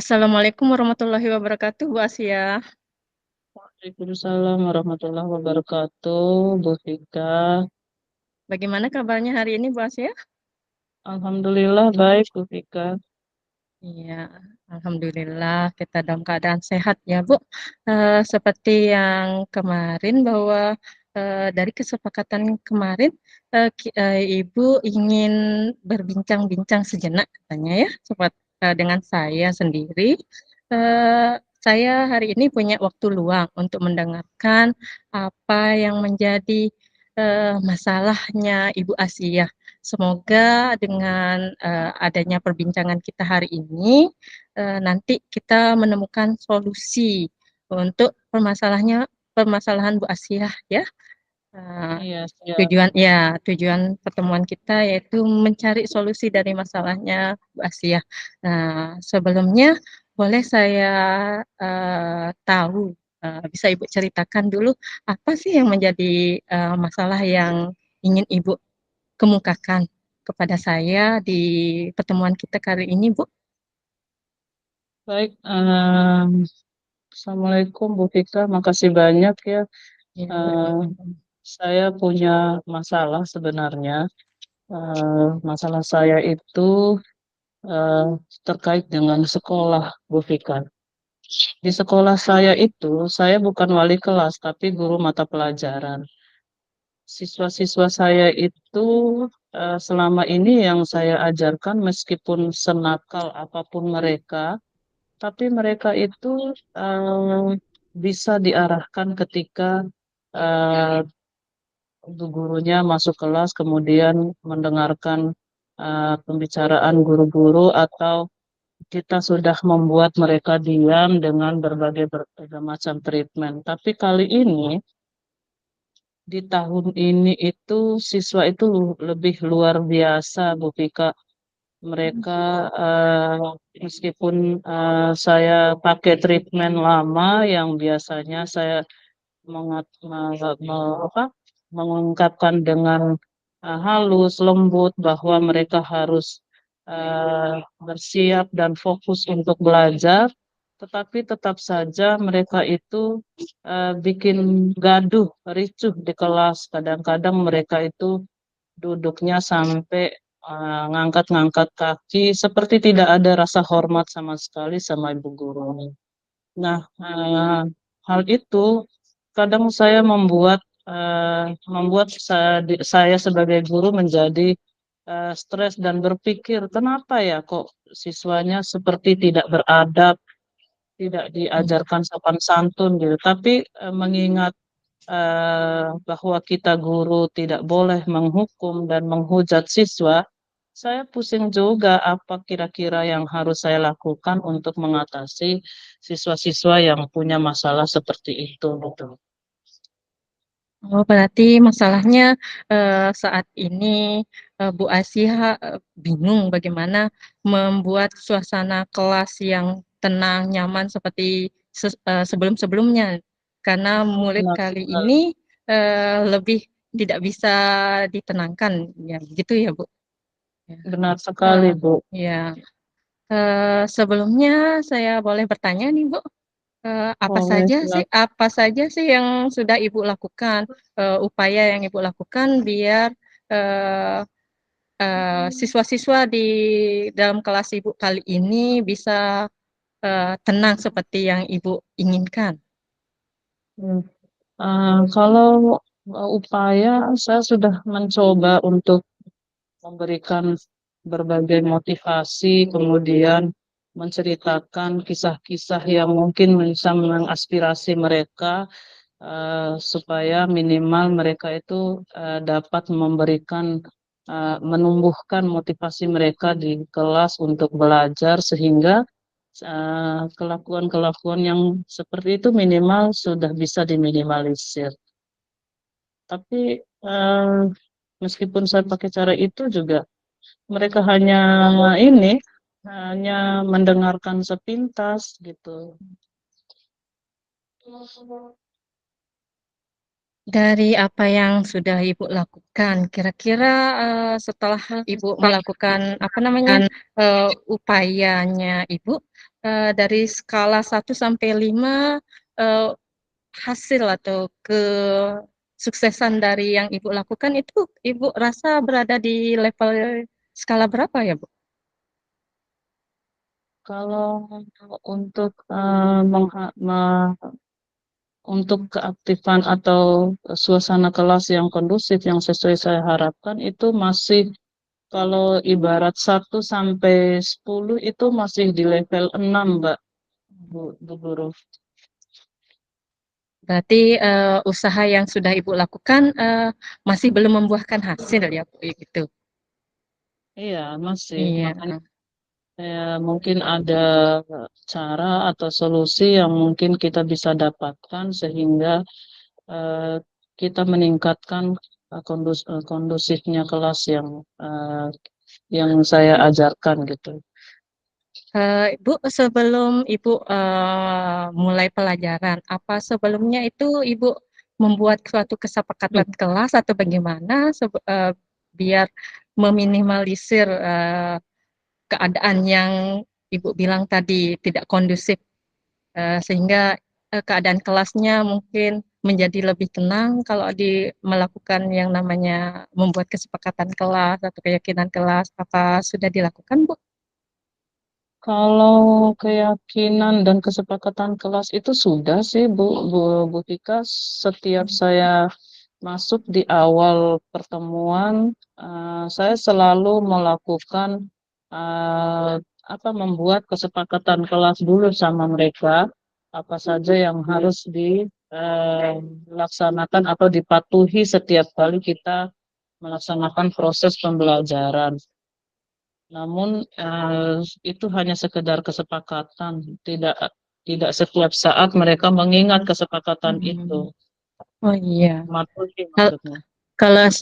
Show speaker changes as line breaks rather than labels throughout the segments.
Assalamualaikum warahmatullahi wabarakatuh, Bu Asia.
Waalaikumsalam warahmatullahi wabarakatuh, Bu Vika.
Bagaimana kabarnya hari ini, Bu Asia?
Alhamdulillah baik, Bu Vika.
Iya, alhamdulillah kita dalam keadaan sehat ya, Bu. Seperti yang kemarin bahwa dari kesepakatan kemarin Ibu ingin berbincang-bincang sejenak katanya ya, dengan saya sendiri. Saya hari ini punya waktu luang untuk mendengarkan apa yang menjadi masalahnya Ibu Asia. Semoga dengan adanya perbincangan kita hari ini, nanti kita menemukan solusi untuk permasalahan Bu Asia ya. Eh,
Iya, siap.
tujuan pertemuan kita yaitu mencari solusi dari masalahnya Bu Asia. Nah, sebelumnya boleh saya tahu, bisa Ibu ceritakan dulu apa sih yang menjadi masalah yang ingin Ibu kemukakan kepada saya di pertemuan kita kali ini, Bu.
Baik, Assalamualaikum Bu Vika. Makasih banyak ya.
Ya,
Eh, saya punya masalah sebenarnya. Masalah saya itu eh, terkait dengan sekolah, Bu Vika. Di sekolah saya itu, saya bukan wali kelas, tapi guru mata pelajaran. Siswa-siswa saya itu selama ini yang saya ajarkan meskipun senakal apapun mereka, tapi mereka itu bisa diarahkan ketika eh, gurunya masuk kelas kemudian mendengarkan pembicaraan guru-guru atau kita sudah membuat mereka diam dengan berbagai macam treatment. Tapi kali ini di tahun ini itu siswa itu lebih luar biasa, Bu Vika. Mereka meskipun saya pakai treatment lama yang biasanya saya apa, mengungkapkan dengan halus, lembut bahwa mereka harus bersiap dan fokus untuk belajar, tetapi tetap saja mereka itu bikin gaduh, ricuh di kelas. Kadang-kadang mereka itu duduknya sampai ngangkat-ngangkat kaki, seperti tidak ada rasa hormat sama sekali sama ibu guru. Nah, hal itu kadang saya membuat saya sebagai guru menjadi stres dan berpikir, kenapa ya kok siswanya seperti tidak beradab, tidak diajarkan sopan santun gitu. Tapi mengingat bahwa kita guru tidak boleh menghukum dan menghujat siswa, saya pusing juga apa kira-kira yang harus saya lakukan untuk mengatasi siswa-siswa yang punya masalah seperti itu gitu.
Oh, berarti masalahnya saat ini Bu Asia bingung bagaimana membuat suasana kelas yang tenang, nyaman seperti sebelum-sebelumnya. Karena murid
Benar
kali
sekali.
ini lebih tidak bisa ditenangkan, ya begitu ya, Bu. Ya.
Benar
Eh,
sekali, Bu.
ya. Sebelumnya saya boleh bertanya nih, Bu.
Boleh silakan.
Apa saja sih yang sudah Ibu lakukan, upaya yang Ibu lakukan biar eh, siswa-siswa di dalam kelas Ibu kali ini bisa tenang seperti yang Ibu inginkan?
Hmm. Kalau upaya, saya sudah mencoba untuk memberikan berbagai motivasi, kemudian menceritakan kisah-kisah yang mungkin bisa mengaspirasi mereka supaya minimal mereka itu dapat menumbuhkan motivasi mereka di kelas untuk belajar sehingga kelakuan-kelakuan yang seperti itu minimal sudah bisa diminimalisir. Tapi eh, meskipun saya pakai cara itu juga mereka ini hanya mendengarkan sepintas gitu.
Dari apa yang sudah Ibu lakukan, kira-kira setelah Ibu melakukan apa namanya upayanya Ibu dari skala 1 sampai 5 eh, hasil atau kesuksesan dari yang Ibu lakukan itu Ibu rasa berada di level skala berapa ya, Bu?
Kalau untuk untuk keaktifan atau suasana kelas yang kondusif yang sesuai saya harapkan itu masih kalau ibarat 1 sampai 10 itu masih di level 6, Mbak, Bu Guru.
Berarti usaha yang sudah Ibu lakukan masih belum membuahkan hasil ya, Bu, gitu.
Iya, masih. Makanya
Iya.
mungkin ada cara atau solusi yang mungkin kita bisa dapatkan sehingga eh, kita meningkatkan kondusifnya kelas eh, yang saya ajarkan gitu.
Ibu, sebelum Ibu mulai pelajaran, apa sebelumnya itu Ibu membuat suatu kesepakatan kelas atau bagaimana biar meminimalisir keadaan yang Ibu bilang tadi tidak kondusif, sehingga keadaan kelasnya mungkin menjadi lebih tenang kalau melakukan yang namanya membuat kesepakatan kelas atau keyakinan kelas, apa sudah dilakukan, Bu?
Kalau keyakinan dan kesepakatan kelas itu sudah sih Bu Tika, setiap saya masuk di awal pertemuan, saya selalu melakukan eh, membuat kesepakatan kelas dulu sama mereka, apa saja yang harus dilaksanakan atau dipatuhi setiap kali kita melaksanakan proses pembelajaran. Namun itu hanya sekedar kesepakatan, tidak tidak setiap saat mereka mengingat kesepakatan itu.
Hmm. Oh iya.
Mematuhi
Kal-
maksudnya.
Kalau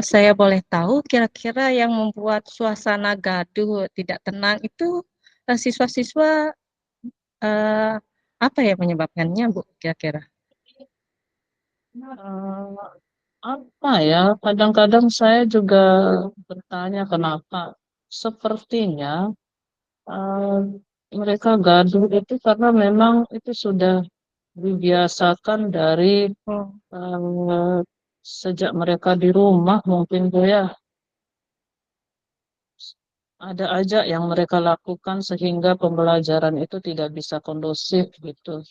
saya boleh tahu, kira-kira yang membuat suasana gaduh tidak tenang itu siswa-siswa eh, apa ya penyebabkannya, Bu? Kira-kira?
Eh, apa ya? Kadang-kadang saya juga bertanya kenapa. Sepertinya eh, mereka gaduh itu karena memang itu sudah dibiasakan dari
Oh,
eh, sejak mereka di rumah mungkin tuh ya. Ada aja yang mereka lakukan sehingga pembelajaran itu tidak bisa kondusif gitu.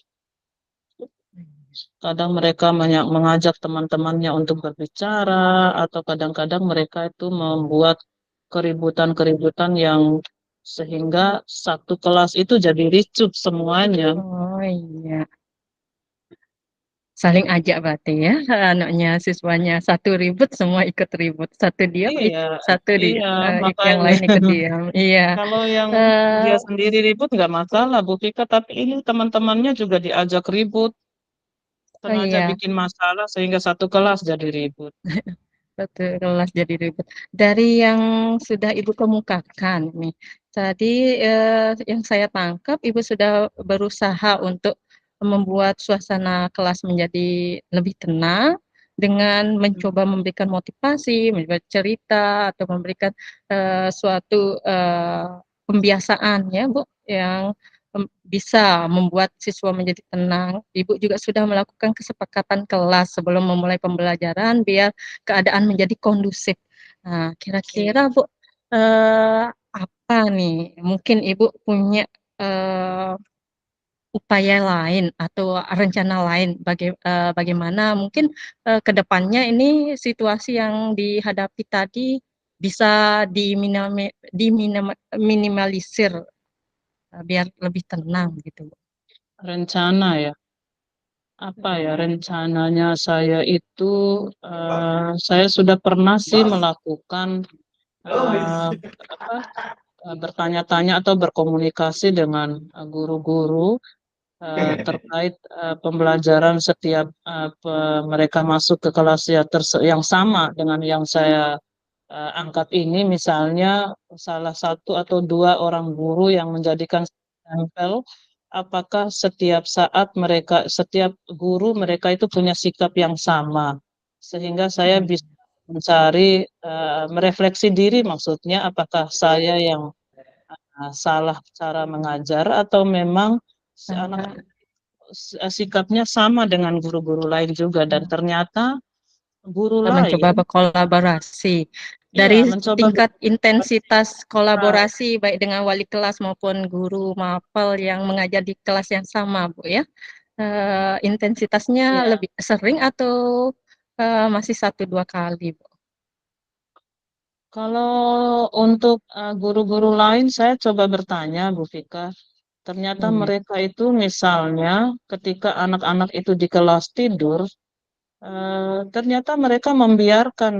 Kadang mereka mengajak teman-temannya untuk berbicara, atau kadang-kadang mereka itu membuat keributan-keributan yang sehingga satu kelas itu jadi ricuh semuanya.
oh iya. Saling ajak berarti ya, anaknya siswanya satu ribut semua ikut ribut, satu diam
Iya,
satu
iya,
yang
makanya
lain ikut diam. Iya.
kalau yang
eh
dia sendiri ribut nggak masalah, Bu Fika, tapi ini teman-temannya juga diajak ribut,
oh
sengaja
iya.
bikin masalah sehingga satu kelas jadi ribut.
Satu kelas jadi ribet. Dari yang sudah Ibu kemukakan nih, tadi yang saya tangkap Ibu sudah berusaha untuk membuat suasana kelas menjadi lebih tenang dengan mencoba memberikan motivasi, membuat cerita atau memberikan suatu pembiasaan ya Bu, yang bisa membuat siswa menjadi tenang. Ibu juga sudah melakukan kesepakatan kelas sebelum memulai pembelajaran biar keadaan menjadi kondusif. Nah, kira-kira Bu, apa nih mungkin Ibu punya eh, upaya lain atau rencana lain bagaimana mungkin ke depannya ini situasi yang dihadapi tadi bisa diminimalisir biar lebih tenang gitu, Bu.
Rencana ya. Apa ya rencananya saya itu saya sudah pernah sih melakukan eh, apa bertanya-tanya atau berkomunikasi dengan guru-guru terkait pembelajaran setiap mereka masuk ke kelas yang sama dengan yang saya angkat ini, misalnya salah satu atau dua orang guru yang menjadikan stempel apakah setiap saat setiap guru mereka itu punya sikap yang sama, sehingga saya
Hmm.
bisa mencari, merefleksi diri maksudnya, apakah saya yang salah cara mengajar atau memang anak
Ah,
sikapnya sama dengan guru-guru lain juga, dan ternyata guru
kita mencoba
lain,
berkolaborasi
iya,
dari
mencoba
tingkat
berkomunikasi.
intensitas
Right.
kolaborasi baik dengan wali kelas maupun guru mapel yang mengajar di kelas yang sama, Bu ya. Intensitasnya
Iya.
lebih sering atau masih satu dua kali, Bu?
Kalau untuk guru-guru lain, saya coba bertanya, Bu Fika. Ternyata
Iya.
mereka itu misalnya ketika anak-anak itu di kelas tidur, ternyata mereka membiarkan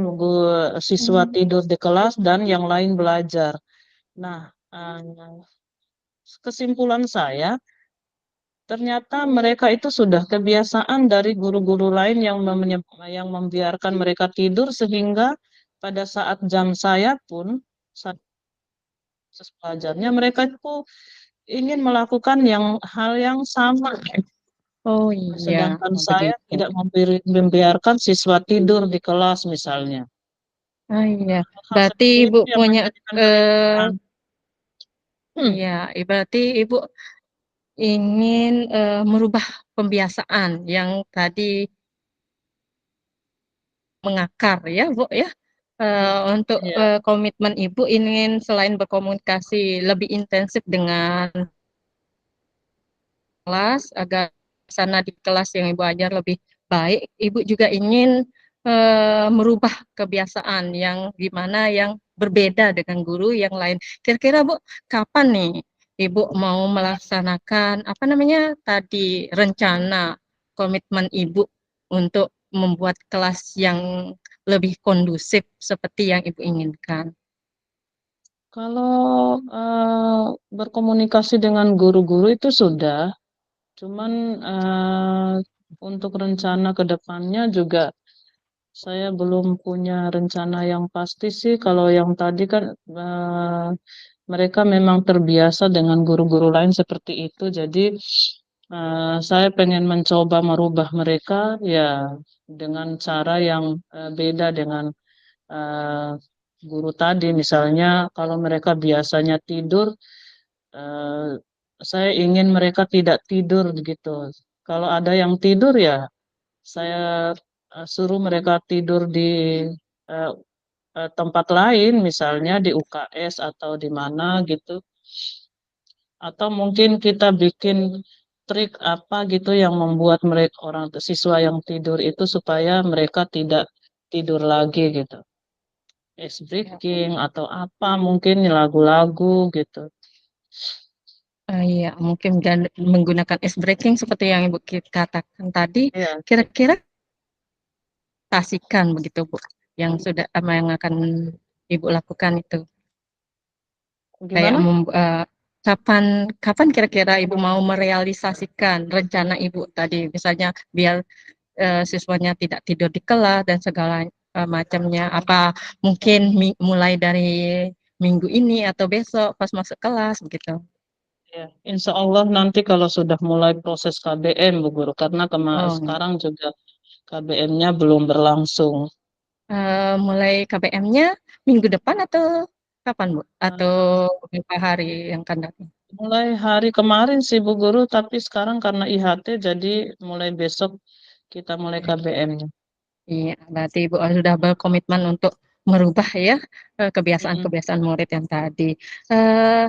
siswa
Hmm.
tidur di kelas dan yang lain belajar. Nah, kesimpulan saya, ternyata mereka itu sudah kebiasaan dari guru-guru lain yang membiarkan mereka tidur, sehingga pada saat jam saya pun, saat proses belajarnya, mereka itu ingin melakukan hal yang sama.
Oh iya,
Sedangkan saya
begitu.
tidak membiarkan siswa tidur di kelas misalnya.
Ah iya,
Hal
berarti
seperti
Ibu
itu yang
punya
menjadikan
eh
keributan. Hmm.
iya, berarti Ibu ingin merubah pembiasaan yang tadi mengakar ya, Bu ya. Untuk
Iya.
komitmen Ibu ingin selain berkomunikasi lebih intensif dengan kelas agar sana di kelas yang Ibu ajar lebih baik, Ibu juga ingin merubah kebiasaan yang gimana yang berbeda dengan guru yang lain. Kira-kira Bu, kapan nih Ibu mau melaksanakan apa namanya tadi rencana komitmen Ibu untuk membuat kelas yang lebih kondusif seperti yang Ibu inginkan?
Kalau berkomunikasi dengan guru-guru itu sudah, cuman untuk rencana ke depannya juga saya belum punya rencana yang pasti sih. Kalau yang tadi kan mereka memang terbiasa dengan guru-guru lain seperti itu. Jadi saya pengen mencoba merubah mereka ya dengan cara yang beda dengan eh, guru tadi. Misalnya kalau mereka biasanya tidur, eh, saya ingin mereka tidak tidur gitu. Kalau ada yang tidur ya saya suruh mereka tidur di eh, tempat lain, misalnya di UKS atau di mana gitu. Atau mungkin kita bikin trik apa gitu yang membuat mereka orang siswa yang tidur itu supaya mereka tidak tidur lagi gitu. Ice breaking atau apa mungkin lagu-lagu gitu.
Iya, mungkin dan menggunakan ice breaking seperti yang Ibu katakan tadi,
Iya,
kira-kira kasihkan begitu Bu, yang sudah yang akan Ibu lakukan itu. Kayak
gimana?
kapan kapan kira-kira Ibu mau merealisasikan rencana Ibu tadi, misalnya biar siswanya tidak tidur di kelas dan segala macamnya. Apa mungkin mulai dari minggu ini atau besok pas masuk kelas begitu?
Ya, insya Allah nanti kalau sudah mulai proses KBM, Bu Guru, karena
Oh,
sekarang juga KBM-nya belum berlangsung.
mulai KBM-nya minggu depan atau kapan, Bu? Atau
Eh,
beberapa hari yang akan datang?
Mulai hari kemarin sih Bu Guru, tapi sekarang karena IHT jadi mulai besok kita mulai KBM-nya.
Iya, berarti Ibu sudah berkomitmen untuk merubah ya
Mm-mm.
kebiasaan-kebiasaan murid yang tadi. Eh,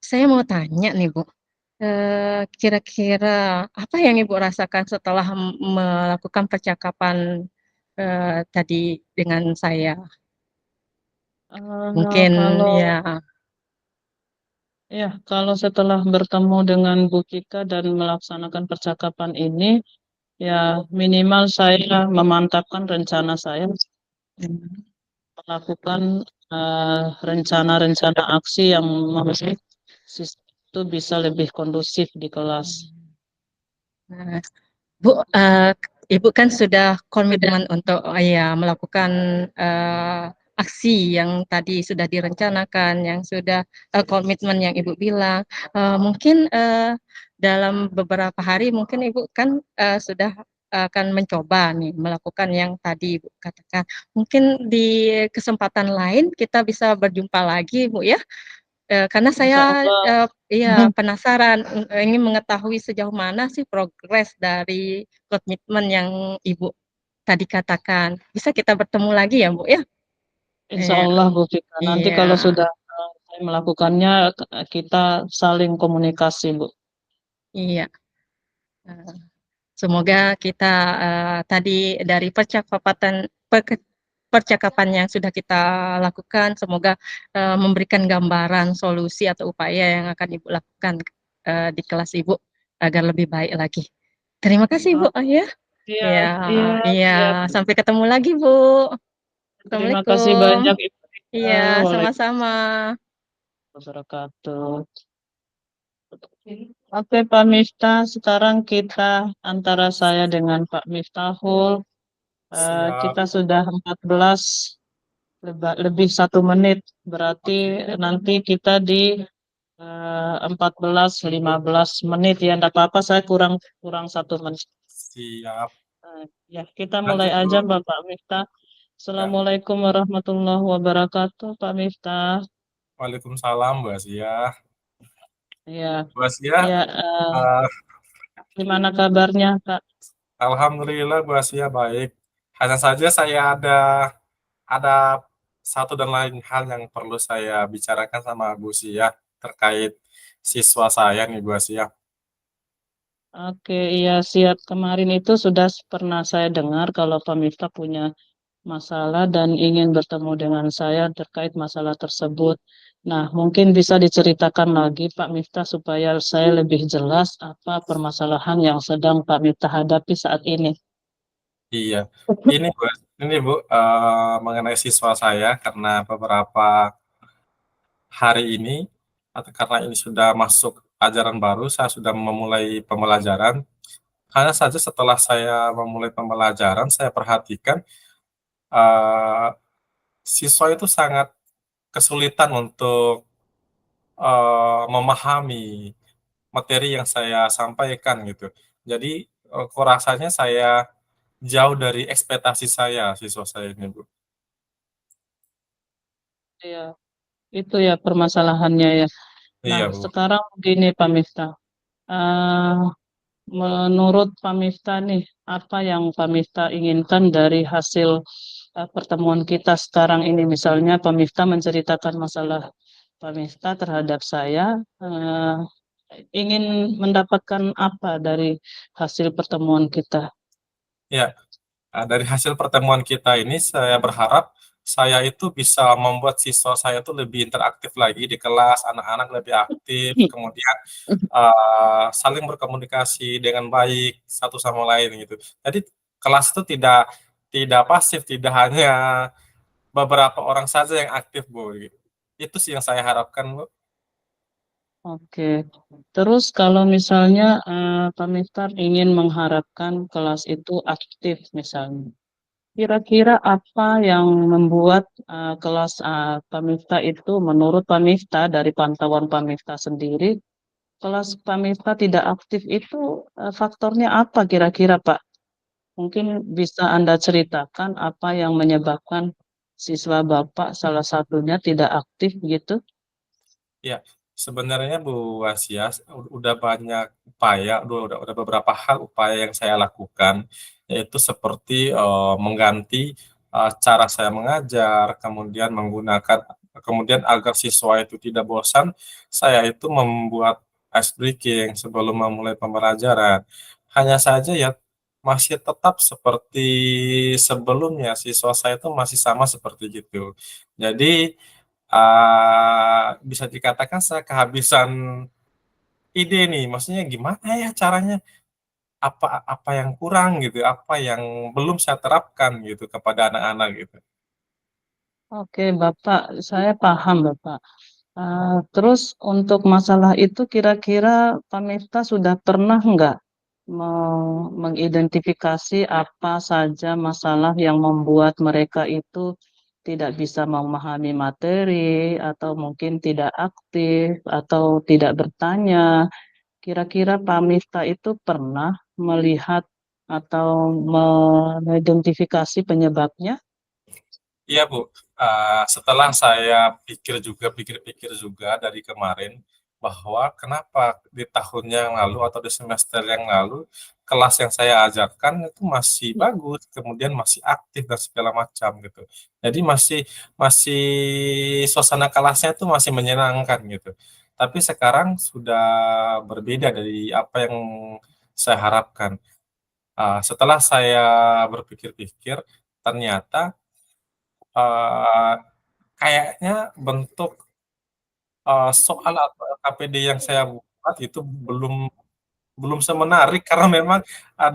saya mau tanya nih, Bu. Kira-kira apa yang Ibu rasakan setelah melakukan percakapan tadi dengan saya? Mungkin
Kalau
ya,
ya kalau setelah bertemu dengan Bu Kika dan melaksanakan percakapan ini, ya minimal saya memantapkan rencana saya
hmm,
melakukan rencana-rencana aksi yang membuat sistem itu bisa lebih kondusif di kelas.
nah, Bu, Ibu kan sudah
Sudah.
komitmen untuk ya melakukan eh, aksi yang tadi sudah direncanakan, yang sudah komitmen yang Ibu bilang, mungkin dalam beberapa hari mungkin Ibu kan sudah akan mencoba nih melakukan yang tadi Ibu katakan. Mungkin di kesempatan lain kita bisa berjumpa lagi Bu ya. Karena
Insya
saya
Allah.
iya penasaran ingin mengetahui sejauh mana sih progres dari komitmen yang Ibu tadi katakan. Bisa kita bertemu lagi ya Bu ya?
Insya
Iya,
Allah Bu Vika. Nanti
iya,
kalau sudah saya melakukannya, kita saling komunikasi Bu.
iya. Eee, semoga kita tadi dari percakapan yang sudah kita lakukan, semoga memberikan gambaran solusi atau upaya yang akan Ibu lakukan di kelas Ibu agar lebih baik lagi. Terima kasih Bu
Oh,
ya. Iya,
siap, iya,
iya,
siap.
sampai ketemu lagi Bu.
Terima kasih
Assalamualaikum.
banyak Ibu Vika.
Iya,
Waalaikumsalam
sama-sama.
warahmatullahi wabarakatuh. Oke Pak Miftah, sekarang kita antara saya dengan Pak Miftahul,
Siap.
kita sudah 14 lebih 1 menit, berarti
Oke.
nanti kita di 14-15 menit ya, enggak apa-apa, saya kurang kurang 1 menit.
Siap.
Ya, kita mulai
Lanjut,
aja
Bu.
Bapak Miftah.
Ya.
Assalamualaikum warahmatullahi wabarakatuh, Pak Miftah.
Waalaikumsalam, Bu Asia.
Ya,
Bu Asia,
ya,
eh,
gimana kabarnya, Kak?
alhamdulillah Bu Asia baik. Hanya saja saya ada satu dan lain hal yang perlu saya bicarakan sama Bu Sia terkait siswa saya nih Bu Asia.
Oke, iya siap. Kemarin itu sudah pernah saya dengar kalau Pak Miftah punya masalah dan ingin bertemu dengan saya terkait masalah tersebut. Nah, mungkin bisa diceritakan lagi Pak Miftah supaya saya lebih jelas apa permasalahan yang sedang Pak Miftah hadapi saat ini.
Iya. Ini Bu, mengenai siswa saya karena beberapa hari ini atau karena ini sudah masuk ajaran baru, saya sudah memulai pembelajaran. Hanya saja setelah saya memulai pembelajaran, saya perhatikan, eee, siswa itu sangat kesulitan untuk, memahami materi yang saya sampaikan gitu. Jadi, kok rasanya saya jauh dari ekspektasi saya, siswa saya ini, Bu.
Iya, itu ya permasalahannya ya. Nah,
Iya, Bu.
sekarang begini Pak Miftah. Eh, Menurut Pak Miftah nih, apa yang Pak Miftah inginkan dari hasil pertemuan kita sekarang ini? Misalnya Pak Miftah menceritakan masalah Pak Miftah terhadap saya, ingin mendapatkan apa dari hasil pertemuan kita?
Iya. Dari hasil pertemuan kita ini saya berharap saya itu bisa membuat siswa saya itu lebih interaktif lagi di kelas, anak-anak lebih aktif, kemudian, saling berkomunikasi dengan baik satu sama lain gitu. Jadi kelas itu tidak tidak pasif, tidak hanya beberapa orang saja yang aktif, Bu, gitu. Itu sih yang saya harapkan, Bu.
Oke, terus kalau misalnya Pak Miftah ingin mengharapkan kelas itu aktif misalnya. Kira-kira apa yang membuat kelas Pak Miftah itu menurut Pak Miftah dari pantauan Pak Miftah sendiri, kelas Pak Miftah tidak aktif itu faktornya apa kira-kira Pak? Mungkin bisa Anda ceritakan apa yang menyebabkan siswa Bapak salah satunya tidak aktif gitu?
Ya, sebenarnya Bu Asia, udah banyak upaya, udah beberapa hal upaya yang saya lakukan, yaitu seperti, mengganti, cara saya mengajar, kemudian agar siswa itu tidak bosan, saya itu membuat ice breaking sebelum memulai pembelajaran. Hanya saja ya, masih tetap seperti sebelumnya, siswa saya itu masih sama seperti itu. Jadi, bisa dikatakan saya kehabisan ide nih, maksudnya gimana ya caranya, apa apa yang kurang gitu, apa yang belum saya terapkan gitu kepada anak-anak gitu.
Oke Bapak, saya paham Bapak. Terus untuk masalah itu kira-kira Pak Miftah sudah pernah nggak mengidentifikasi apa saja masalah yang membuat mereka itu tidak bisa memahami materi, atau mungkin tidak aktif, atau tidak bertanya. Kira-kira Pak Miftah itu pernah melihat atau mengidentifikasi penyebabnya?
Iya, Bu. Setelah saya pikir-pikir juga dari kemarin bahwa kenapa di tahun yang lalu atau di semester yang lalu kelas yang saya ajarkan itu masih bagus, kemudian masih aktif dan segala macam gitu. Jadi masih masih suasana kelasnya itu masih menyenangkan gitu. Tapi sekarang sudah berbeda dari apa yang saya harapkan. Setelah saya berpikir-pikir, ternyata Eee, kayaknya bentuk, soal atau LKPD yang saya buat itu belum belum semenarik karena memang,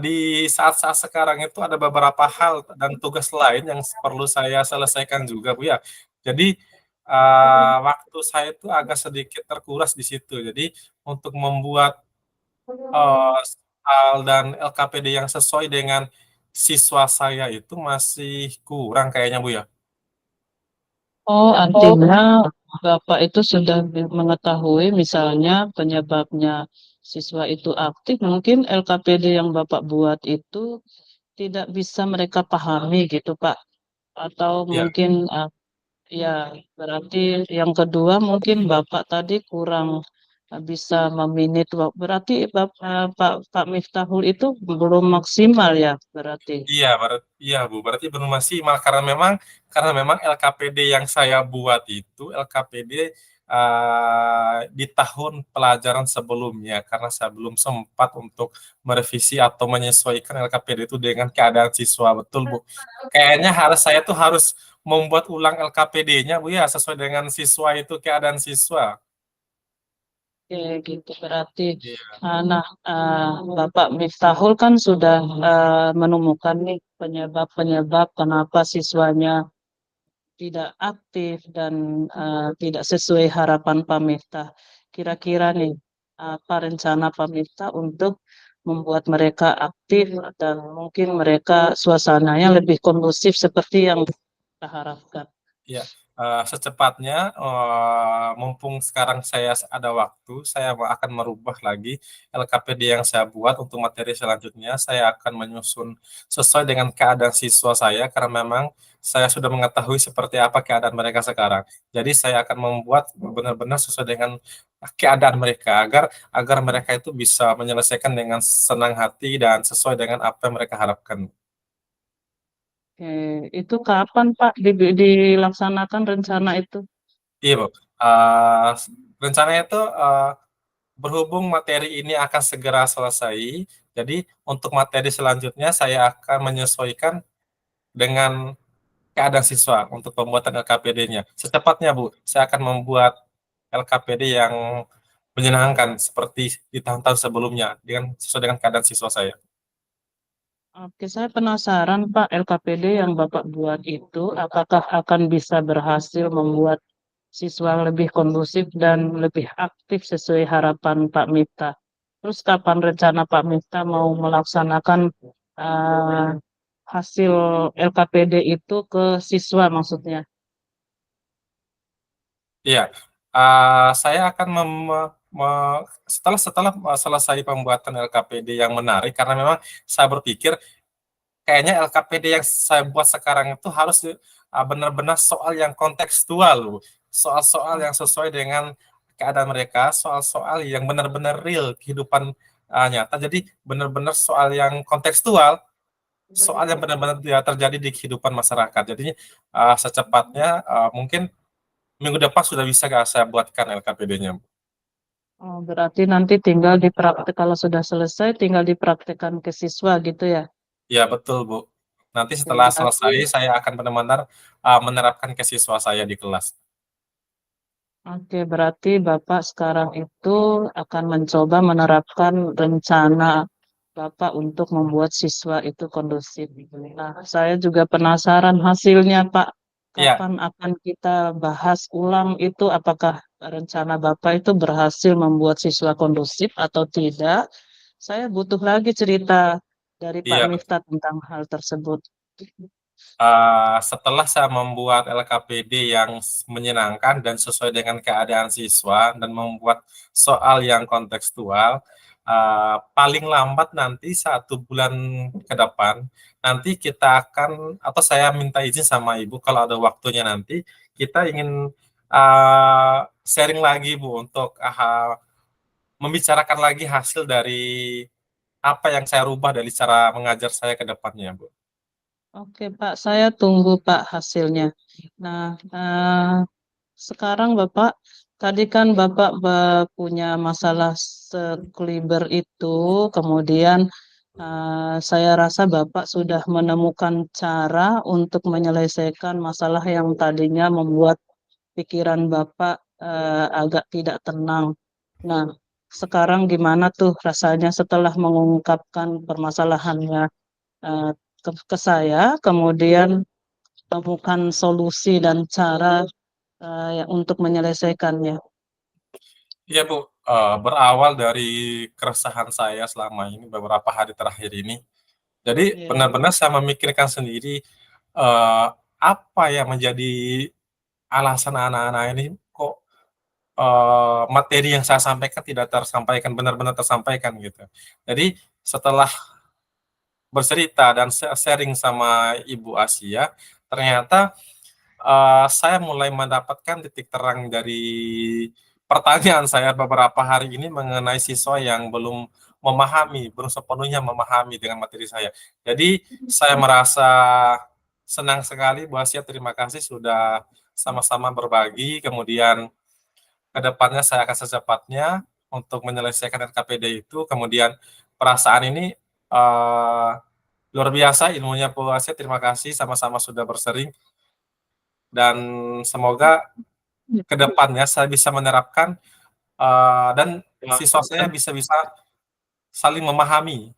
di saat-saat sekarang itu ada beberapa hal dan tugas lain yang perlu saya selesaikan juga, Bu, ya. Jadi, waktu saya itu agak sedikit terkuras di situ. Jadi untuk membuat, soal dan LKPD yang sesuai dengan siswa saya itu masih kurang kayaknya, Bu, ya.
Oh, artinya Bapak itu sudah mengetahui misalnya penyebabnya siswa itu aktif, mungkin LKPD yang Bapak buat itu tidak bisa mereka pahami gitu, Pak. Atau
Iya.
mungkin ya, berarti yang kedua mungkin Bapak tadi kurang bisa memanage berarti Pak Miftahul itu belum maksimal ya berarti.
Iya, iya, Bu, berarti belum maksimal karena memang LKPD yang saya buat itu LKPD, di tahun pelajaran sebelumnya, karena saya belum sempat untuk merevisi atau menyesuaikan LKPD itu dengan keadaan siswa, betul, Bu. Kayaknya saya tuh harus membuat ulang LKPD-nya, Bu, ya, sesuai dengan siswa itu, keadaan siswa.
Oke, gitu berarti.
Iya,
Nah, Bapak Miftahul kan sudah menemukan nih penyebab-penyebab kenapa siswanya tidak aktif dan tidak sesuai harapan Pak Miftah. Kira-kira nih, apa rencana Pak Miftah untuk membuat mereka aktif dan mungkin mereka suasananya lebih kondusif seperti yang kita harapkan?
iya, secepatnya, mumpung sekarang saya ada waktu, saya akan merubah lagi LKPD yang saya buat untuk materi selanjutnya. Saya akan menyusun sesuai dengan keadaan siswa saya, karena memang saya sudah mengetahui seperti apa keadaan mereka sekarang. Jadi saya akan membuat benar-benar sesuai dengan keadaan mereka, agar agar mereka itu bisa menyelesaikan dengan senang hati dan sesuai dengan apa yang mereka harapkan.
Oke, itu kapan Pak dilaksanakan rencana itu?
Iya, Bu, rencananya itu, berhubung materi ini akan segera selesai, jadi untuk materi selanjutnya saya akan menyesuaikan dengan keadaan siswa untuk pembuatan LKPD-nya. Secepatnya, Bu, saya akan membuat LKPD yang menyenangkan seperti di tahun-tahun sebelumnya sesuai dengan keadaan siswa saya.
Oke, saya penasaran Pak, LKPD yang Bapak buat itu apakah akan bisa berhasil membuat siswa lebih kondusif dan lebih aktif sesuai harapan Pak Miftah? Terus kapan rencana Pak Miftah mau melaksanakan uh, hasil LKPD itu ke siswa maksudnya?
Iya, saya akan setelah setelah selesai pembuatan LKPD yang menarik, karena memang saya berpikir kayaknya LKPD yang saya buat sekarang itu harus benar-benar soal yang kontekstual, soal-soal yang sesuai dengan keadaan mereka, soal-soal yang benar-benar real kehidupan nyata. Jadi benar-benar soal yang kontekstual, soal yang benar-benar ya, terjadi di kehidupan masyarakat. Jadi secepatnya mungkin minggu depan sudah bisa saya buatkan LKPD-nya.
Oh, berarti nanti tinggal dipraktek kalau sudah selesai tinggal dipraktekkan ke siswa gitu ya?
Ya betul, Bu. Nanti
Oke,
setelah
berarti
selesai saya akan benar-benar menerapkan ke siswa saya di kelas.
Oke, berarti Bapak sekarang itu akan mencoba menerapkan rencana Bapak untuk membuat siswa itu kondusif. Nah, saya juga penasaran hasilnya, Pak.
Iya,
Kapan akan kita bahas ulang itu apakah rencana Bapak itu berhasil membuat siswa kondusif atau tidak? Saya butuh lagi cerita dari Pak
iya,
Miftah tentang hal tersebut.
Setelah saya membuat LKPD yang menyenangkan dan sesuai dengan keadaan siswa dan membuat soal yang kontekstual, paling lambat nanti 1 bulan ke depan, nanti kita akan atau saya minta izin sama Ibu kalau ada waktunya nanti, kita ingin, sharing lagi Bu untuk, membicarakan lagi hasil dari apa yang saya rubah dari cara mengajar saya ke depannya, Bu.
Oke Pak, saya tunggu Pak hasilnya. Nah, sekarang Bapak, tadi kan Bapak punya masalah sekeliber itu, kemudian saya rasa Bapak sudah menemukan cara untuk menyelesaikan masalah yang tadinya membuat pikiran Bapak agak tidak tenang. Nah, sekarang gimana tuh rasanya setelah mengungkapkan permasalahannya eh, ke saya, kemudian temukan solusi dan cara untuk menyelesaikannya.
Iya Bu, berawal dari keresahan saya selama ini beberapa hari terakhir ini. Jadi
Iya.
benar-benar saya memikirkan sendiri, apa yang menjadi alasan anak-anak ini kok, materi yang saya sampaikan tidak tersampaikan, benar-benar tersampaikan gitu. Jadi setelah bercerita dan sharing sama Ibu Asia, ternyata saya mulai mendapatkan titik terang dari pertanyaan saya beberapa hari ini mengenai siswa yang belum sepenuhnya memahami dengan materi saya. Jadi saya merasa senang sekali Bu Asia, terima kasih sudah sama-sama berbagi, kemudian ke depannya saya akan secepatnya untuk menyelesaikan LKPD itu, kemudian perasaan ini, luar biasa ilmunya Bu Asia, terima kasih sama-sama sudah bersering. Dan semoga ke depannya saya bisa menerapkan, dan siswa saya bisa saling memahami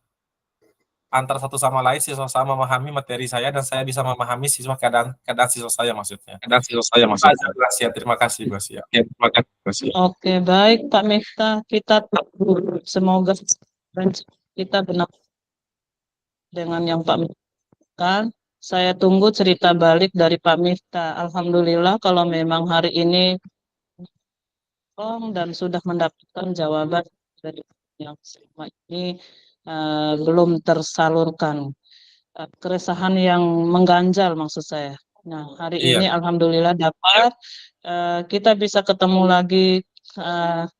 antara satu sama lain, siswa saya memahami materi saya dan saya bisa memahami keadaan siswa saya maksudnya. Bu Asia, terima kasih Bu Asia.
Oke, baik Pak Miftah, kita tunggu. Semoga kita benar dengan yang Pak Miftah. Saya tunggu cerita balik dari Pak Miftah. Alhamdulillah kalau memang hari ini dan sudah mendapatkan jawaban dari yang selama ini belum tersalurkan. Keresahan yang mengganjal maksud saya. Nah, hari
Iya,
ini alhamdulillah dapat kita bisa ketemu lagi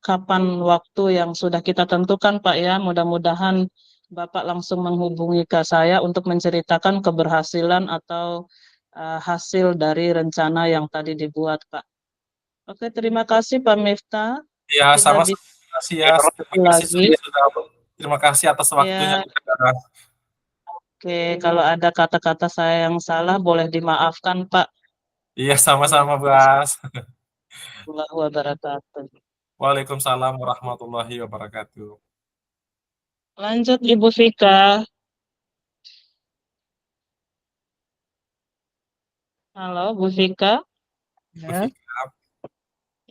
kapan waktu yang sudah kita tentukan Pak ya. Mudah-mudahan Bapak langsung menghubungi ke saya untuk menceritakan keberhasilan atau hasil dari rencana yang tadi dibuat Pak. Oke, terima kasih Pak Miftah.
iya
Kita
sama-sama
bisa
Bu Asia, terima kasih
lagi.
terima kasih atas waktunya.
Ya, oke. Kalau ada kata-kata saya yang salah, boleh dimaafkan Pak.
Iya, sama-sama
Assalamualaikum
Bas.
warahmatullahi wabarakatuh.
Waalaikumsalam warahmatullahi wabarakatuh.
Lanjut Ibu Vika. Halo Bu Vika.
Bu
Ya,
Fika,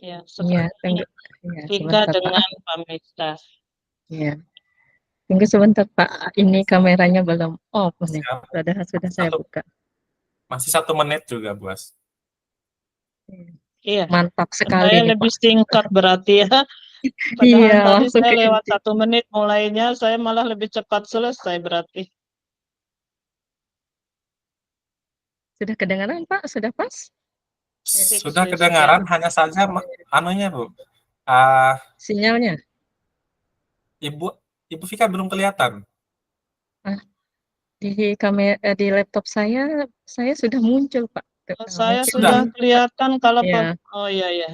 Ya,
iya,
sepertinya
tunggu. Ya,
Vika
sebentar Pak.
dengan Pak Miftah.
Iya, tunggu sebentar Pak. Ini kameranya belum off nih.
siap.
Sudah saya
Satu,
buka.
masih 1 menit juga, Bos.
Iya.
Iya,
Mantap sekali
saya
nih
lebih
Pak.
singkat berarti ya.
Iya,
Padahal tadi
langsung
saya
ke
lewat
inti.
1 menit mulainya, saya malah lebih cepat selesai berarti.
Sudah kedengaran Pak? Sudah pas? Ya,
Sip,
Sudah
sip, siap.
kedengaran, hanya saja anunya, Bu. Ah,
sinyalnya.
Ibu Ibu Fika belum kelihatan.
Ah, di kamera di laptop saya sudah muncul Pak.
Saya
Mungkin
sudah
Sudah.
kelihatan kalau Pak.
ya.
Oh iya ya.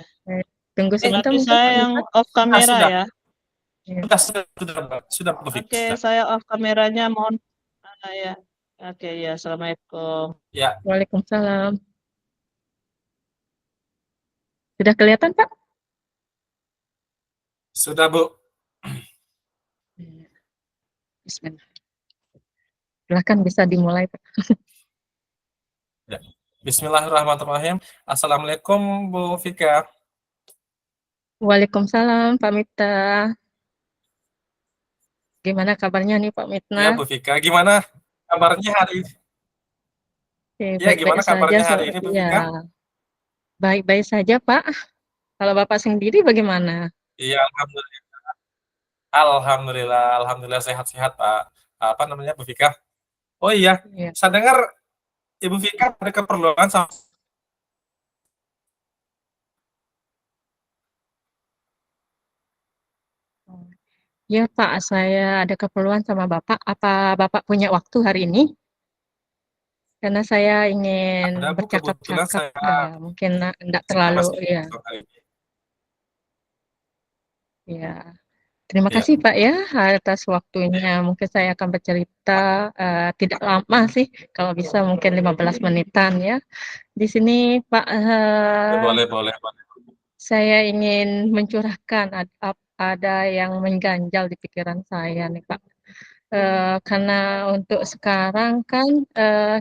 Tunggu sebentar
Berarti
mungkin
saya
Pak
yang
Mita.
off
Ah,
kamera
sudah.
ya.
Ya.
Sudah, Bu
Oke,
Fika.
saya off kameranya, mohon. Ya. Oke ya, assalamualaikum.
Ya,
Waalaikumsalam. Sudah kelihatan Pak?
sudah, Bu.
Ya. Bismillah. Silahkan bisa dimulai Pak.
Ya. Bismillahirrahmanirrahim. Assalamualaikum, Bu Fika.
Waalaikumsalam Pak Mita. Gimana kabarnya nih Pak Mitna?
Ya, Bu Fika. Gimana kabarnya hari ini?
Oke,
Ya,
baik-baik
gimana
saja.
kabarnya hari ini, Bu
Ya,
Vika?
baik-baik saja, Pak. Kalau Bapak sendiri bagaimana?
Iya, alhamdulillah, alhamdulillah sehat-sehat, Pak. Apa namanya, Bu Vika? Oh iya,
Ya.
saya dengar Ibu Vika ada keperluan sama.
Ya, Pak, saya ada keperluan sama Bapak. Apa Bapak punya waktu hari ini? Karena saya ingin
Ada, Bu, kebetulan
bercakap-cakap,
saya
mungkin enggak terlalu,
masih
ya,
hari ini.
ya. Terima
Iya,
kasih Pak ya atas waktunya. Mungkin saya akan bercerita tidak lama sih, kalau bisa mungkin 15 menitan ya. Di sini Pak,
boleh, boleh, boleh.
saya ingin mencurahkan ada yang mengganjal di pikiran saya nih Pak. Karena untuk sekarang kan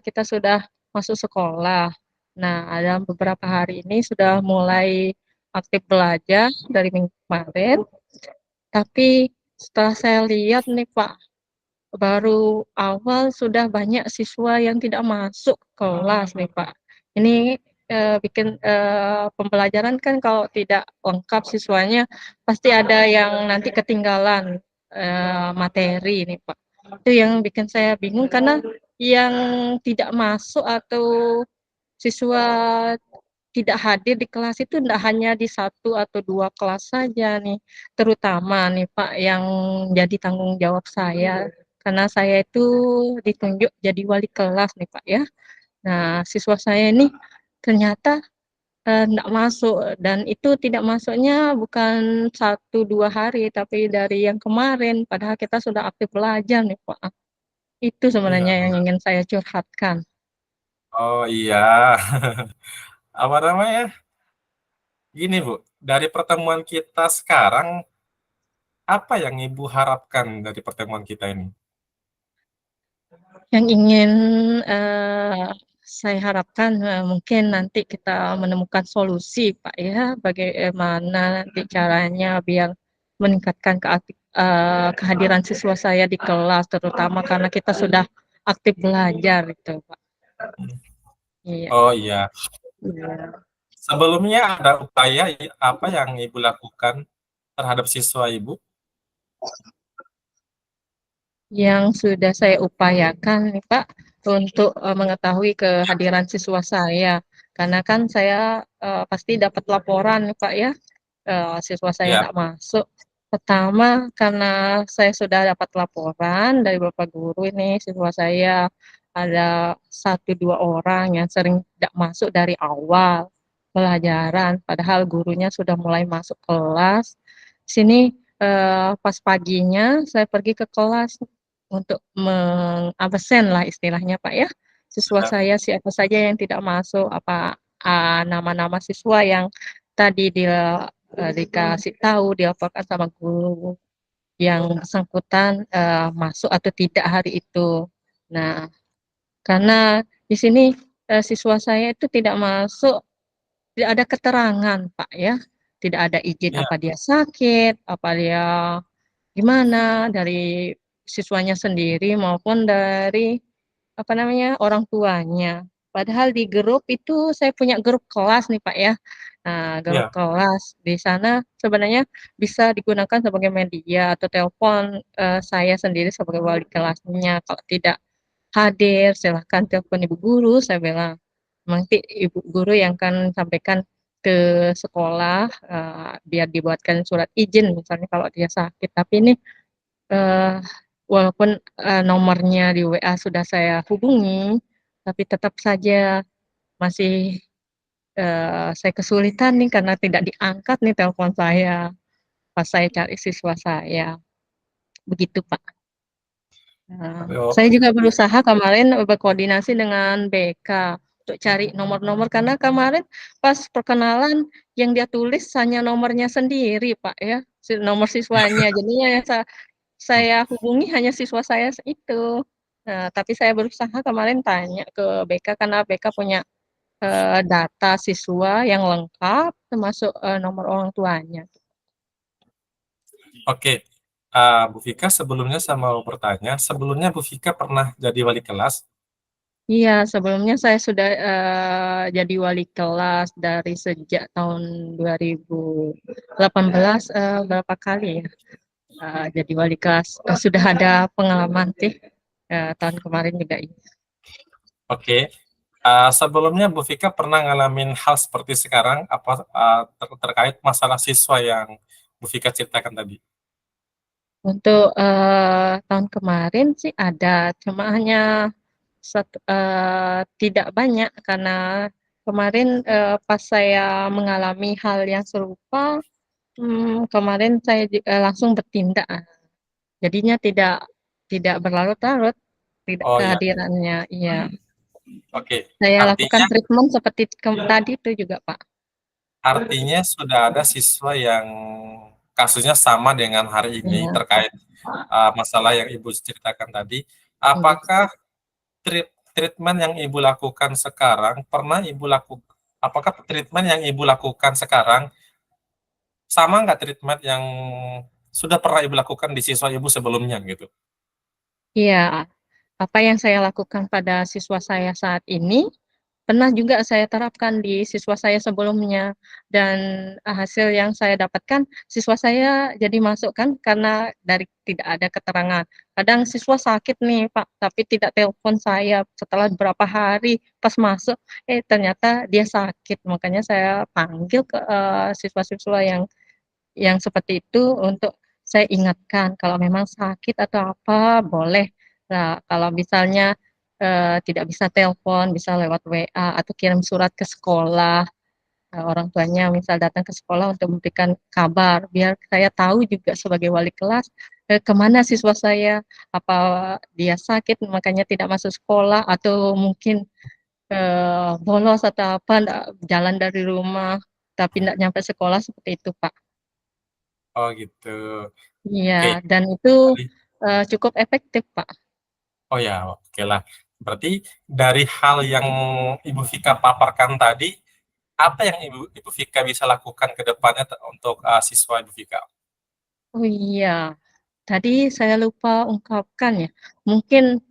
kita sudah masuk sekolah. Nah, ada beberapa hari ini sudah mulai aktif belajar dari minggu kemarin. Tapi setelah saya lihat nih Pak, baru awal sudah banyak siswa yang tidak masuk kelas nih Pak. Ini bikin pembelajaran kan kalau tidak lengkap siswanya pasti ada yang nanti ketinggalan materi nih Pak. Itu yang bikin saya bingung karena yang tidak masuk atau siswa tidak hadir di kelas itu tidak hanya di satu atau dua kelas saja nih, terutama nih Pak yang jadi tanggung jawab saya, karena saya itu ditunjuk jadi wali kelas nih Pak ya. Nah, siswa saya ini ternyata enggak masuk dan itu tidak masuknya bukan satu 2 hari, tapi dari yang kemarin, padahal kita sudah aktif belajar nih Pak. Itu
Iya,
sebenarnya yang
iya.
ingin saya curhatkan.
Oh iya. Apa namanya? Gini, Bu, dari pertemuan kita sekarang, apa yang Ibu harapkan dari pertemuan kita ini?
Yang ingin saya harapkan mungkin nanti kita menemukan solusi Pak ya, bagaimana nanti caranya biar meningkatkan kehadiran siswa saya di kelas, terutama karena kita sudah aktif belajar itu Pak. Iya.
Oh iya,
Iya.
sebelumnya ada upaya apa yang Ibu lakukan terhadap siswa Ibu?
Yang sudah saya upayakan nih Pak, untuk mengetahui kehadiran siswa saya. Karena kan saya pasti dapat laporan nih Pak ya, siswa saya
Ya,
tidak masuk. Pertama, karena saya sudah dapat laporan dari Bapak Guru ini, siswa saya ada satu dua orang yang sering tidak masuk dari awal pelajaran, padahal gurunya sudah mulai masuk kelas. Sini pas paginya saya pergi ke kelas untuk mengabsen lah istilahnya Pak ya. Siswa
ya,
saya siapa saja yang tidak masuk, apa nama-nama siswa yang tadi dia dikasih tahu, dilaporkan sama guru yang bersangkutan masuk atau tidak hari itu. Nah, karena di sini siswa saya itu tidak masuk, tidak ada keterangan Pak ya, tidak ada izin
ya,
apa dia sakit, apa dia gimana dari siswanya sendiri maupun dari apa namanya orang tuanya. Padahal di grup itu saya punya grup kelas nih Pak ya. Nah, grup
ya,
kelas di sana sebenarnya bisa digunakan sebagai media atau telepon saya sendiri sebagai wali kelasnya. Kalau tidak hadir, silahkan telepon ibu guru, saya bilang. Nanti ibu guru yang akan sampaikan ke sekolah biar dibuatkan surat izin misalnya kalau dia sakit. Tapi ini Eee, walaupun nomornya di WA sudah saya hubungi, tapi tetap saja masih saya kesulitan nih karena tidak diangkat nih telepon saya pas saya cari siswa saya, begitu Pak.
oh,
Saya juga berusaha kemarin berkoordinasi dengan BK untuk cari nomor-nomor karena kemarin pas perkenalan yang dia tulis hanya nomornya sendiri Pak ya, nomor siswanya. Jadinya yang saya hubungi hanya siswa saya itu. Nah, tapi saya berusaha kemarin tanya ke BK karena BK punya data siswa yang lengkap termasuk nomor orang tuanya.
oke. Bu Vika, sebelumnya saya mau bertanya, sebelumnya Bu Vika pernah jadi wali kelas?
Iya, sebelumnya saya sudah, jadi wali kelas dari sejak tahun 2018, berapa kali ya, jadi wali kelas, sudah ada pengalaman sih, tahun kemarin juga iya.
Oke. Sebelumnya Bu Vika pernah ngalamin hal seperti sekarang apa, terkait masalah siswa yang Bu Vika ceritakan tadi?
Untuk, tahun kemarin sih ada, cuma hanya tidak banyak karena kemarin, pas saya mengalami hal yang serupa, kemarin saya langsung bertindak, jadinya tidak berlarut-larut
Oh ya,
kehadirannya, iya.
oke.
Saya lakukan
Artinya
treatment seperti tadi itu juga, Pak.
artinya sudah ada siswa yang kasusnya sama dengan hari ini
Iya,
terkait, masalah yang Ibu ceritakan tadi.
iya.
Apakah treatment yang Ibu lakukan sekarang apakah treatment yang Ibu lakukan sekarang sama nggak treatment yang sudah pernah Ibu lakukan di siswa Ibu sebelumnya gitu?
Iya, apa yang saya lakukan pada siswa saya saat ini, pernah juga saya terapkan di siswa saya sebelumnya dan, hasil yang saya dapatkan siswa saya jadi masuk kan karena dari tidak ada keterangan. Kadang siswa sakit nih Pak, tapi tidak telepon saya, setelah berapa hari pas masuk, ternyata dia sakit. Makanya saya panggil ke, siswa-siswa yang seperti itu untuk saya ingatkan kalau memang sakit atau apa boleh. Nah, kalau misalnya, tidak bisa telepon, bisa lewat WA atau kirim surat ke sekolah, orang tuanya misal datang ke sekolah untuk memberikan kabar, biar saya tahu juga sebagai wali kelas, ke siswa saya, apa dia sakit makanya tidak masuk sekolah atau mungkin, bolos atau apa, jalan dari rumah tapi ndak nyampe sekolah, seperti itu, Pak.
Oh gitu.
Iya,
Oke,
dan itu,
tadi
cukup efektif, Pak.
oh ya, oke lah. Berarti dari hal yang Ibu Vika paparkan tadi, apa yang Ibu Vika bisa lakukan ke depannya untuk, siswa Ibu Vika?
Oh iya, tadi saya lupa ungkapkan ya, mungkin,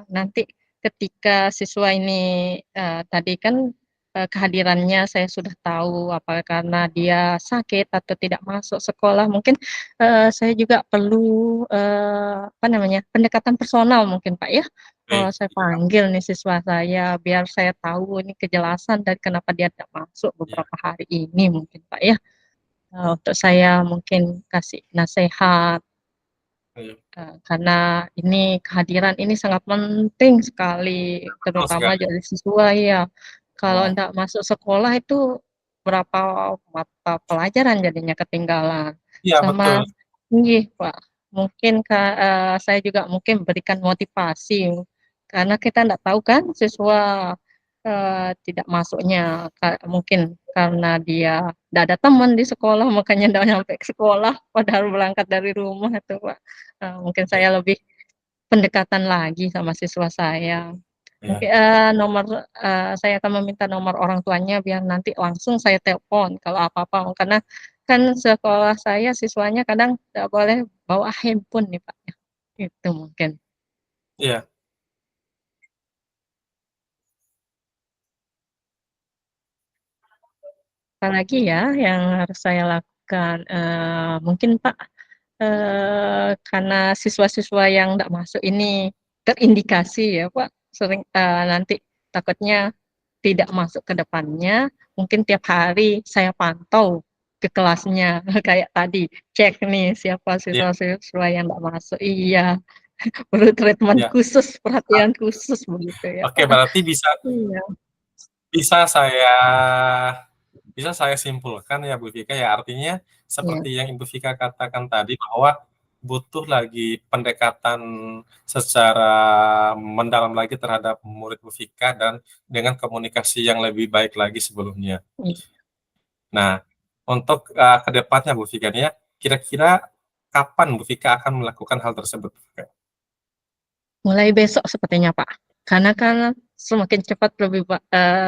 nanti ketika siswa ini, tadi kan, kehadirannya saya sudah tahu apa karena dia sakit atau tidak masuk sekolah mungkin, saya juga perlu, apa namanya, pendekatan personal mungkin, Pak, ya.
Oke,
Saya
iya,
panggil nih siswa saya biar saya tahu ini kejelasan dan kenapa dia tidak masuk
iya,
beberapa hari ini mungkin, Pak, ya. Untuk saya mungkin kasih nasehat,
iya.
karena ini kehadiran ini sangat penting sekali,
Betul
terutama
sekali.
dari siswa ya. Kalau
Oh,
ndak masuk sekolah itu berapa mata pelajaran jadinya ketinggalan.
iya betul.
Sama nggih, Pak, mungkin saya juga mungkin berikan motivasi, karena kita ndak tahu kan siswa, tidak masuknya mungkin karena dia ndak ada teman di sekolah makanya ndak nyampe ke sekolah padahal berangkat dari rumah itu, Pak. Mungkin
Iya,
saya lebih pendekatan lagi sama siswa saya. Mungkin,
iya,
saya akan meminta nomor orang tuanya biar nanti langsung saya telepon kalau apa-apa, karena kan sekolah saya siswanya kadang nggak boleh bawa handphone nih, Pak, ya. Itu mungkin.
iya,
Apalagi ya yang harus saya lakukan, mungkin, Pak, karena siswa-siswa yang nggak masuk ini terindikasi ya, Pak, sering, nanti takutnya tidak masuk ke depannya, mungkin tiap hari saya pantau ke kelasnya, kayak tadi, cek nih siapa
iya,
siswa-siswa yang nggak masuk iya, perlu treatment
iya.
khusus,
Ah,
perhatian khusus begitu ya,
oke,
Pak.
berarti bisa
Iya,
bisa saya bisa saya simpulkan ya Bu Vika ya, artinya
iya,
seperti yang Ibu Vika katakan tadi bahwa butuh lagi pendekatan secara mendalam lagi terhadap murid Bu Vika dan dengan komunikasi yang lebih baik lagi sebelumnya.
iya.
Nah, untuk, ke depannya Bu Vika nih ya, kira-kira kapan Bu Vika akan melakukan hal tersebut, Bu Vika?
Mulai besok sepertinya, Pak. Karena kan semakin cepat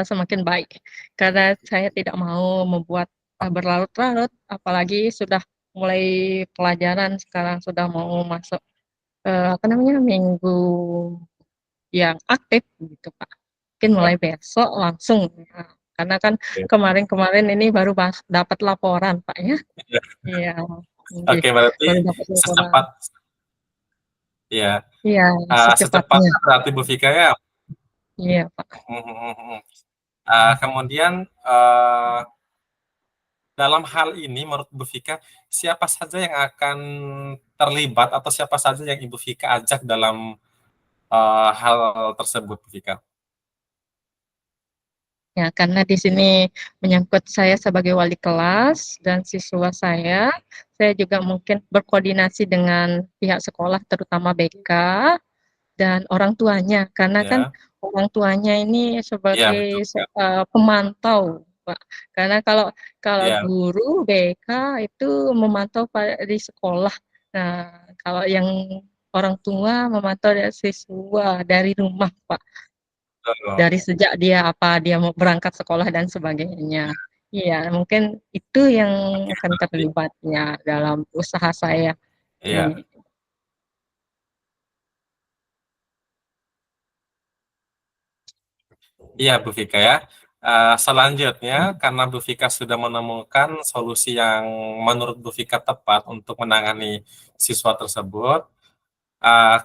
semakin baik. Karena saya tidak mau membuat, berlarut-larut, apalagi sudah mulai pelajaran sekarang sudah mau masuk, apa namanya, minggu yang aktif gitu Pak. Mungkin mulai besok langsung. Nah, karena kan kemarin-kemarin ini baru dapat laporan Pak ya.
Iya.
Iya.
Oke, berarti
Baru dapat laporan.
secepat ya.
Iya, secepatnya.
Secepatnya berarti Bu Vika ya.
Iya Pak.
Kemudian dalam hal ini menurut Bu Vika, siapa saja yang akan terlibat atau siapa saja yang Ibu Vika ajak dalam hal tersebut, Bu Vika?
Ya, karena di sini menyangkut saya sebagai wali kelas dan siswa saya juga mungkin berkoordinasi dengan pihak sekolah, terutama BK dan orang tuanya, karena kan
Ya,
orang tuanya ini
ya
sebagai
betul.
pemantau, Pak. Karena kalau
Ya,
guru BK itu memantau di sekolah. Nah, kalau yang orang tua memantau dari siswa dari rumah, Pak.
betul.
Dari sejak dia mau berangkat sekolah dan sebagainya. Iya, mungkin itu yang
Oke,
akan
berarti
terlibatnya dalam usaha saya
iya.
ini.
Iya, Bu Vika ya. Selanjutnya, karena Bu Vika sudah menemukan solusi yang menurut Bu Vika tepat untuk menangani siswa tersebut,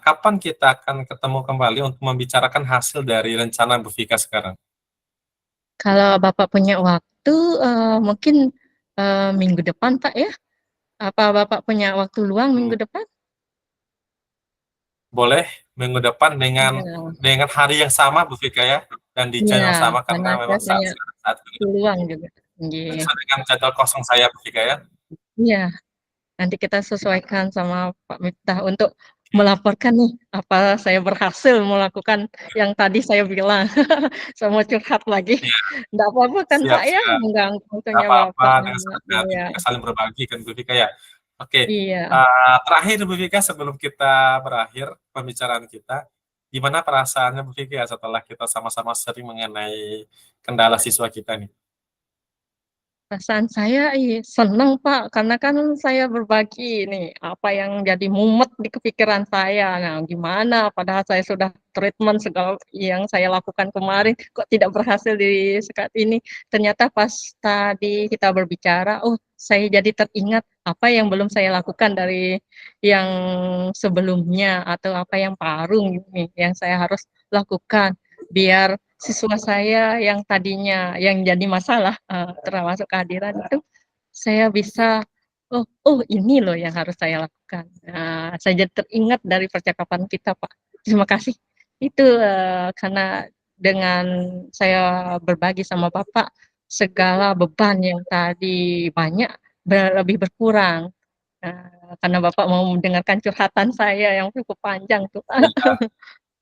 kapan kita akan ketemu kembali untuk membicarakan hasil dari rencana Bu Vika sekarang?
Kalau Bapak punya waktu, mungkin minggu depan, Pak ya? Apa Bapak punya waktu luang
Hmm,
minggu depan?
Boleh minggu depan
Iya,
dengan hari yang sama, Bu Vika ya, dan di jam
iya,
yang sama
karena
karena
saya
memang
punya
saat ini
waktu luang juga. Iya,
sesuai dengan jadwal kosong saya, Bu Vika ya.
iya. Nanti kita sesuaikan sama Pak Miftah untuk melaporkan nih apa saya berhasil melakukan yang tadi saya bilang. Saya mau curhat lagi.
Iya,
Enggak apa-apa kan
siap,
Pak ya
siap.
mengganggu
Nggak
waktunya
apa-apa,
Bapak.
dengan senang hati
Iya,
kita saling berbagi kan Bu Vika ya. Oke,
iya.
terakhir Bu Vika sebelum kita berakhir pembicaraan kita, gimana perasaannya Bu Vika ya setelah kita sama-sama sering mengenai kendala siswa kita nih?
Perasaan saya senang Pak, karena kan saya berbagi nih, apa yang jadi mumet di kepikiran saya. Nah, gimana padahal saya sudah treatment segala yang saya lakukan kemarin, kok tidak berhasil di saat ini. Ternyata pas tadi kita berbicara, oh saya jadi teringat apa yang belum saya lakukan dari yang sebelumnya, atau apa yang baru nih, yang saya harus lakukan, biar siswa saya yang tadinya yang jadi masalah, termasuk kehadiran itu, saya bisa, "Oh ini loh yang harus saya lakukan." Nah, saya jadi teringat dari percakapan kita, Pak. Terima kasih. Itu, karena dengan saya berbagi sama Bapak, segala beban yang tadi banyak lebih berkurang, karena Bapak mau mendengarkan curhatan saya yang cukup panjang tuh, Pak.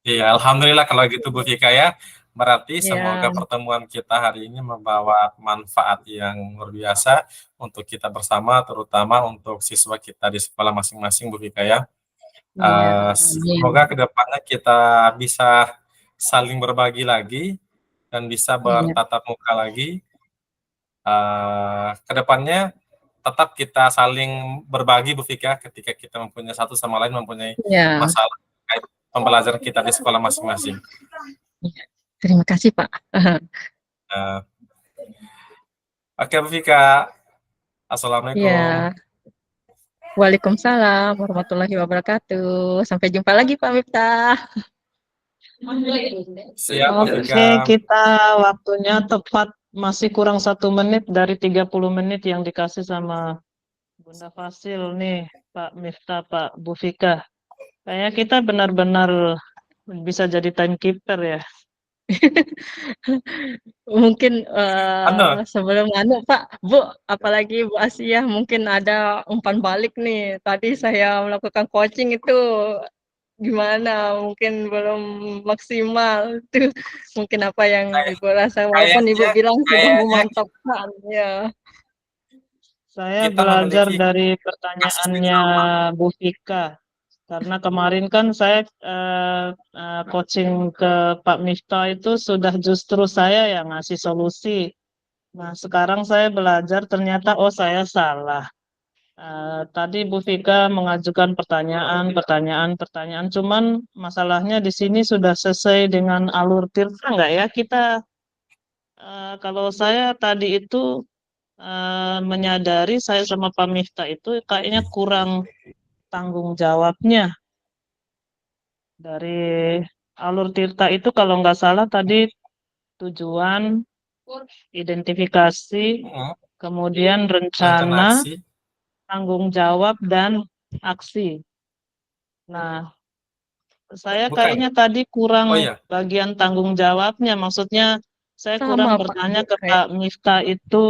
Iya, iya, alhamdulillah kalau gitu Bu Vika ya. Berarti semoga
Iya,
pertemuan kita hari ini membawa manfaat yang luar biasa untuk kita bersama, terutama untuk siswa kita di sekolah masing-masing Bu Vika ya.
iya, amin.
Semoga kedepannya kita bisa saling berbagi lagi dan bisa
Iya.
bertatap muka lagi. Kedepannya tetap kita saling berbagi Bu Vika ketika kita mempunyai satu sama lain mempunyai
Iya,
masalah terkait pembelajaran kita di sekolah masing-masing.
iya. Terima kasih, Pak.
Uh, Oke Bu Vika, Assalamualaikum.
Iya. Waalaikumsalam warahmatullahi wabarakatuh. Sampai jumpa lagi, Pak Miftah.
Siap Bu Vika.
Oke, kita waktunya tepat masih kurang 1 menit dari 30 menit yang dikasih sama Bunda Fasil nih, Pak Miftah, Pak Bu Vika. Kayaknya kita benar-benar bisa jadi timekeeper ya.
Mungkin
Anu,
sebelum Pak, Bu, apalagi Bu Asia mungkin ada umpan balik nih. Tadi saya melakukan coaching itu gimana? Mungkin belum maksimal tuh. Mungkin apa yang Ibu rasa walaupun Ibu
kayaknya
bilang sudah
kayaknya
memantapkan ya.
Saya
kita
belajar
memiliki
dari
kasus yang
pertanyaannya
sama.
Bu Vika. Karena kemarin kan saya coaching ke Pak Miftah itu sudah justru saya yang ngasih solusi. Nah, sekarang saya belajar ternyata oh saya salah. Tadi Bu Vika mengajukan pertanyaan, cuman masalahnya di sini sudah selesai dengan alur Tirta nggak ya? Kalau saya tadi itu menyadari saya sama Pak Miftah itu kayaknya kurang tanggung jawabnya dari alur Tirta itu kalau nggak salah tadi tujuan, identifikasi,
Mm,
kemudian
rencana
rencana,
aksi.
tanggung jawab, dan aksi. Nah, saya
Bukan.
kayaknya tadi kurang
Oh iya,
bagian tanggung jawabnya. Maksudnya saya kurang
Sama Pak,
bertanya ke
kayak
Pak Miftah itu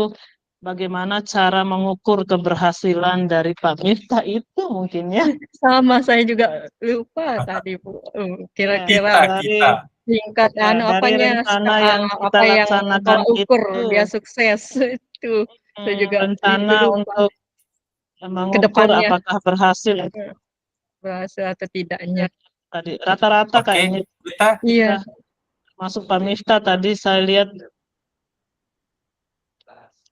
bagaimana cara mengukur keberhasilan dari Pak Miftah itu mungkin ya.
sama saya juga lupa tadi Bu.
Ya,
Kira-kira
dari
tingkat
dari
apanya
rencana yang kita
apa yang
laksanakan
tolak ukur
itu,
dia sukses itu saya juga
rencana
lupa
untuk
ke
mengukur
depannya
apakah berhasil
berhasil atau tidaknya.
tadi. Rata-rata
oke.
kayaknya
Kita
Iya,
masuk Pak Miftah tadi saya lihat,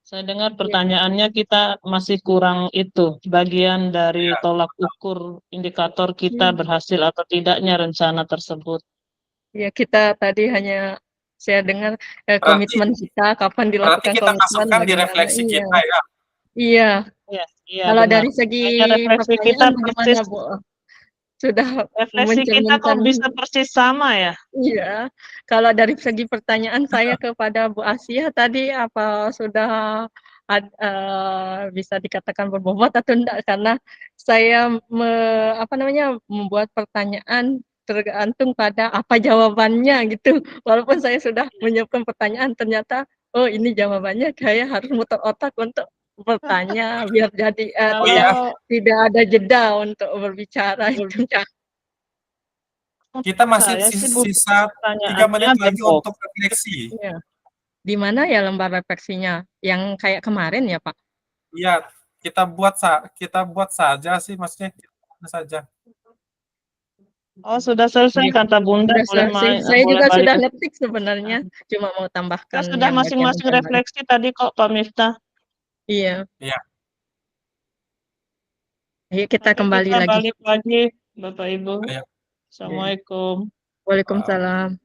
saya dengar
iya,
pertanyaannya kita masih kurang itu, bagian dari
ya,
tolak ukur indikator kita
iya.
berhasil atau tidaknya rencana tersebut.
Iya, kita tadi hanya saya dengar
berarti
komitmen kita kapan
berarti
dilakukan
kita
komitmen
masukkan di
bagaimana.
refleksi
Iya,
kita ya.
iya.
Iya, iya
Kalau
benar.
dari segi
Kayaknya refleksi kita
pertanyaan bagaimana,
persis,
Bu? Sudah
refleksi kita kok
mencerminkan.
bisa persis sama ya?
Iya, kalau dari segi pertanyaan saya kepada Bu Asia tadi apa sudah bisa dikatakan berbobot atau enggak karena saya apa namanya membuat pertanyaan tergantung pada apa jawabannya gitu. Walaupun saya sudah menyiapkan pertanyaan ternyata oh ini jawabannya saya harus muter otak untuk bertanya biar jadi
Oh iya,
tidak ada jeda untuk berbicara itu.
kita masih
saya sih
sisa 3
pertanyaannya
menit lagi
berbobot.
untuk refleksi.
Iya. Di mana ya lembar refleksinya? Yang kayak kemarin ya, Pak?
Iya, kita buat saja sih, maksudnya kita buat saja.
Oh, sudah selesai
Iya,
kata Bunda,
sudah
boleh
selesai. Saya
boleh
juga
balik
sudah
ke.
ngetik sebenarnya, cuma mau
Kita
tambahkan
sudah
yang bagian
masing-masing
tambahan.
refleksi tadi kok Pak Miftah.
Iya,
Iya,
ayo kita
Oke,
kembali
kita
lagi.
balik lagi, Bapak Ibu.
ayo.
Assalamualaikum.
Waalaikumsalam.